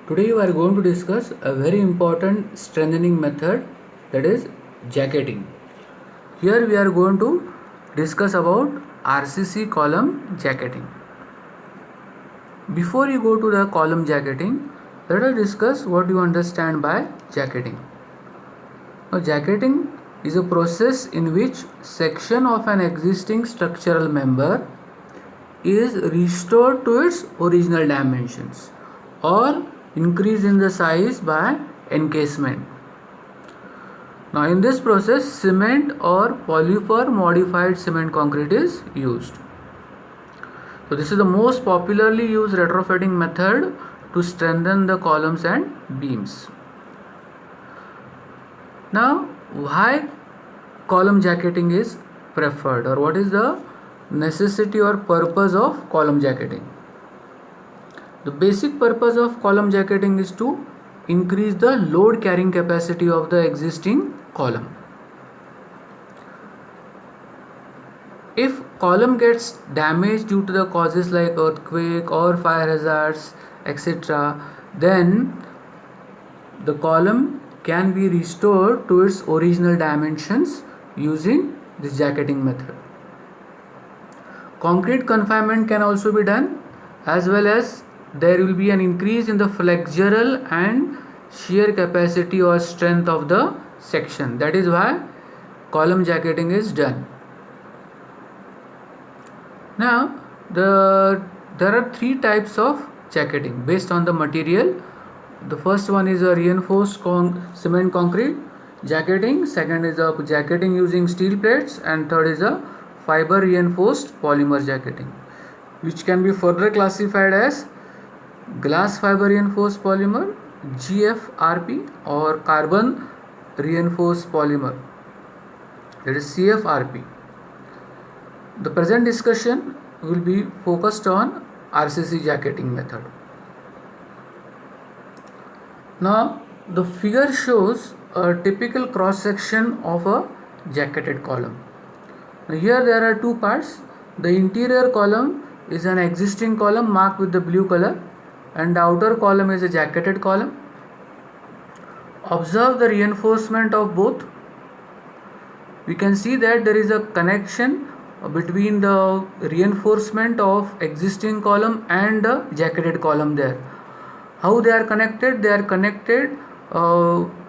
Today we are going to discuss a very important strengthening method, that is jacketing. Here we are going to discuss about RCC column jacketing. Before you go to the column jacketing, let us discuss what you understand by jacketing. Now, jacketing is a process in which section of an existing structural member is restored to its original dimensions or increase in the size by encasement. Now in this process, cement or polyfer modified cement concrete is used. So this is the most popularly used retrofitting method to strengthen the columns and beams. Now why column jacketing is preferred, or what is the necessity or purpose of column jacketing? The basic purpose of column jacketing is to increase the load carrying capacity of the existing column. If column gets damaged due to the causes like earthquake or fire hazards, etc., then the column can be restored to its original dimensions using this jacketing method. Concrete confinement can also be done, as well as there will be an increase in the flexural and shear capacity or strength of the section. That is why column jacketing is done. Now there are three types of jacketing based on the material. The first one is a reinforced cement concrete jacketing, second is a jacketing using steel plates, and third is a fiber reinforced polymer jacketing, which can be further classified as glass fiber reinforced polymer GFRP or carbon reinforced polymer, that is CFRP. The present discussion will be focused on RCC jacketing method. Now the figure shows a typical cross section of a jacketed column. Now here there are two parts. The interior column is an existing column marked with the blue color, and the outer column is a jacketed column. Observe the reinforcement of both. We can see that there is a connection between the reinforcement of existing column and the jacketed column there. How they are connected? They are connected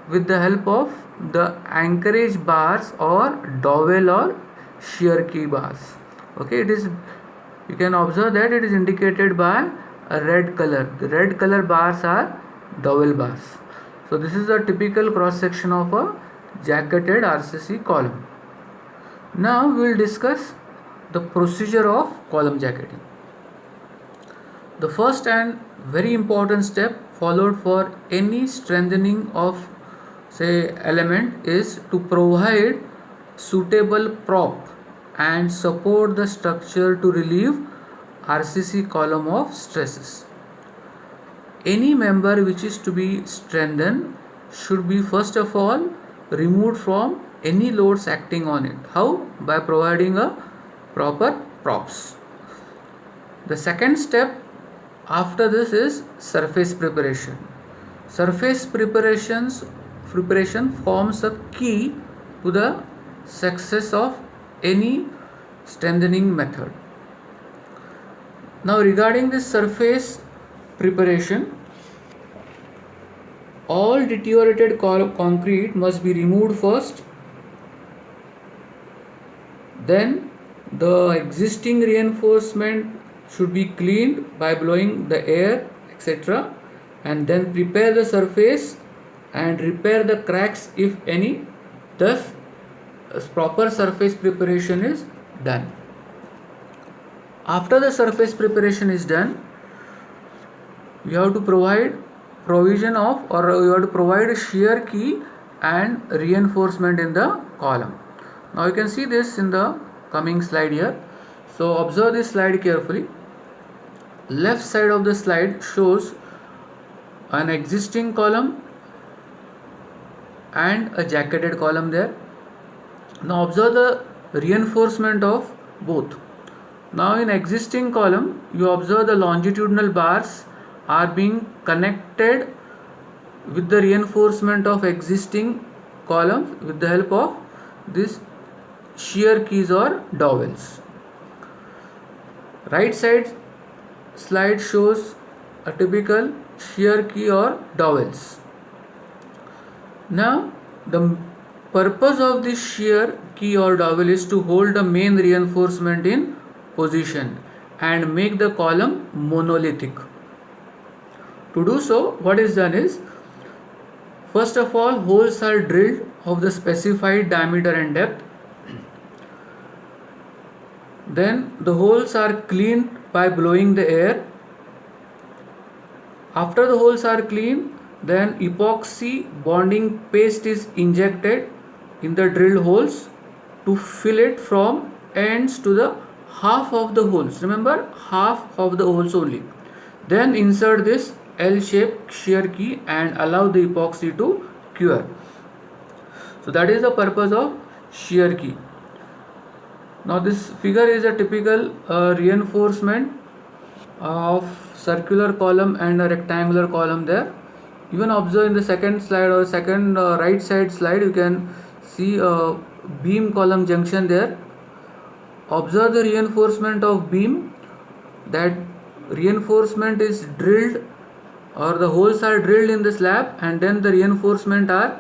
with the help of the anchorage bars or dowel or shear key bars. Okay, you can observe that it is indicated by a red color. The red color bars are dowel bars. So this is a typical cross section of a jacketed RCC column. Now we will discuss the procedure of column jacketing. The first and very important step followed for any strengthening of element is to provide suitable prop and support the structure to relieve RCC column of stresses. Any member which is to be strengthened should be first of all removed from any loads acting on it. How? By providing a proper props. The second step after this is surface preparation. Surface preparation forms a key to the success of any strengthening method. Now regarding this surface preparation, all deteriorated concrete must be removed first. Then the existing reinforcement should be cleaned by blowing the air, etc., and then prepare the surface and repair the cracks if any. Thus proper surface preparation is done. After the surface preparation is done, you have to provide a shear key and reinforcement in the column. Now you can see this in the coming slide here. So observe this slide carefully. Left side of the slide shows an existing column and a jacketed column there. Now observe the reinforcement of both. Now in existing column you observe the longitudinal bars are being connected with the reinforcement of existing columns with the help of this shear keys or dowels. Right side slide shows a typical shear key or dowels. Now the purpose of this shear key or dowel is to hold the main reinforcement in position and make the column monolithic. To do so, what is done is, first of all, holes are drilled of the specified diameter and depth. Then the holes are cleaned by blowing the air. After the holes are cleaned, then epoxy bonding paste is injected in the drilled holes to fill it from ends to the half of the holes. Remember, half of the holes only. Then insert this L-shaped shear key and allow the epoxy to cure. So that is the purpose of shear key. Now this figure is a typical reinforcement of circular column and a rectangular column there. Even observe in the second slide or second right side slide, you can see a beam column junction there. Observe the reinforcement of beam. That reinforcement is drilled, or the holes are drilled in the slab, and then the reinforcement are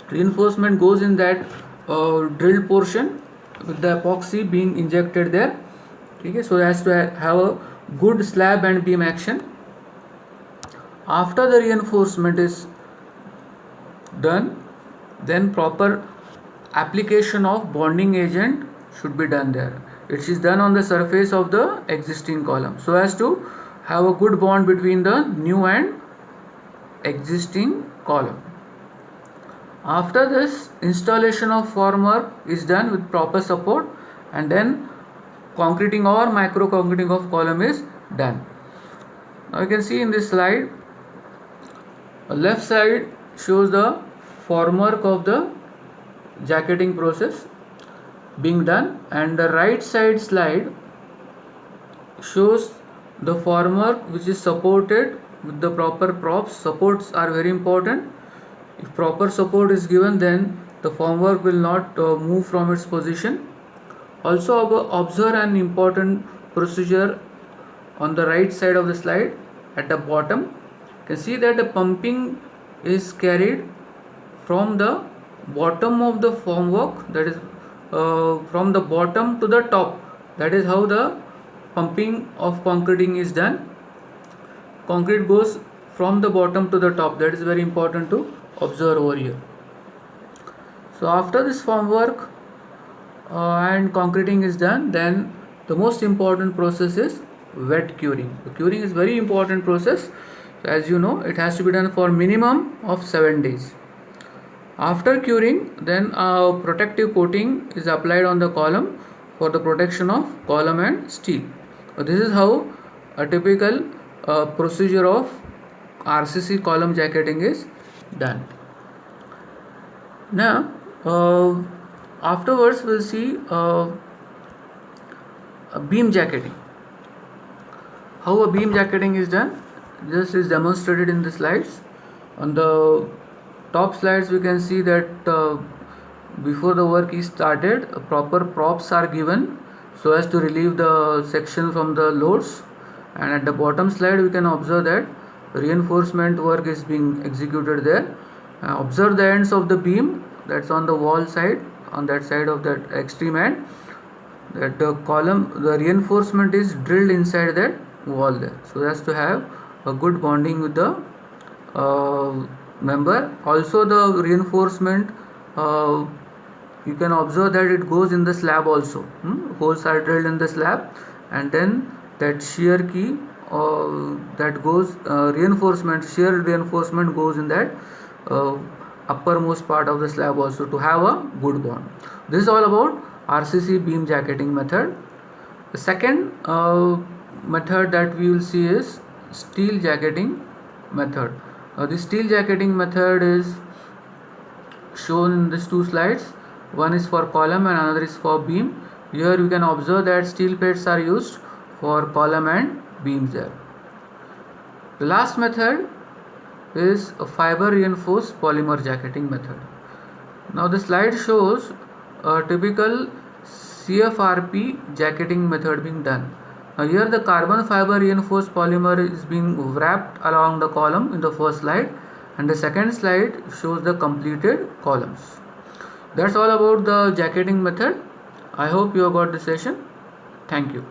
reinforcement goes in that drilled portion with the epoxy being injected there. Okay, so as to have a good slab and beam action. After the reinforcement is done, then proper application of bonding agent should be done there. It is done on the surface of the existing column so as to have a good bond between the new and existing column. After this, installation of formwork is done with proper support, and then concreting or micro concreting of column is done. Now you can see in this slide, left side shows the formwork of the jacketing process being done, and the right side slide shows the formwork which is supported with the proper props. Supports are very important. If proper support is given, then the formwork will not move from its position. Also observe an important procedure on the right side of the slide at the bottom. You can see that the pumping is carried from the bottom of the formwork, that is from the bottom to the top. That is how the pumping of concreting is done. Concrete goes from the bottom to the top. That is very important to observe over here. So after this formwork and concreting is done, then the most important process is wet curing. The curing is very important process. So as you know, it has to be done for minimum of 7 days. After curing, then a protective coating is applied on the column for the protection of column and steel. So this is how a typical procedure of RCC column jacketing is done. Now afterwards we'll see a beam jacketing. How a beam jacketing is done, this is demonstrated in the slides. On the top slides we can see that before the work is started, proper props are given so as to relieve the section from the loads, and at the bottom slide we can observe that reinforcement work is being executed there. Observe the ends of the beam, that's on the wall side, on that side of that extreme end, that the column, the reinforcement is drilled inside that wall there, so as to have a good bonding with the member. Also the reinforcement, you can observe that it goes in the slab also. Holes are drilled in the slab, and then that shear key that goes shear reinforcement goes in that uppermost part of the slab also to have a good bond. This is all about RCC beam jacketing method. The second method that we will see is steel jacketing method. This steel jacketing method is shown in these two slides. One is for column and another is for beam. Here you can observe that steel plates are used for column and beams there. The last method is a fiber reinforced polymer jacketing method. Now the slide shows a typical CFRP jacketing method being done. Now here the carbon fiber reinforced polymer is being wrapped along the column in the first slide, and the second slide shows the completed columns. That's all about the jacketing method. I hope you have got the session. Thank you.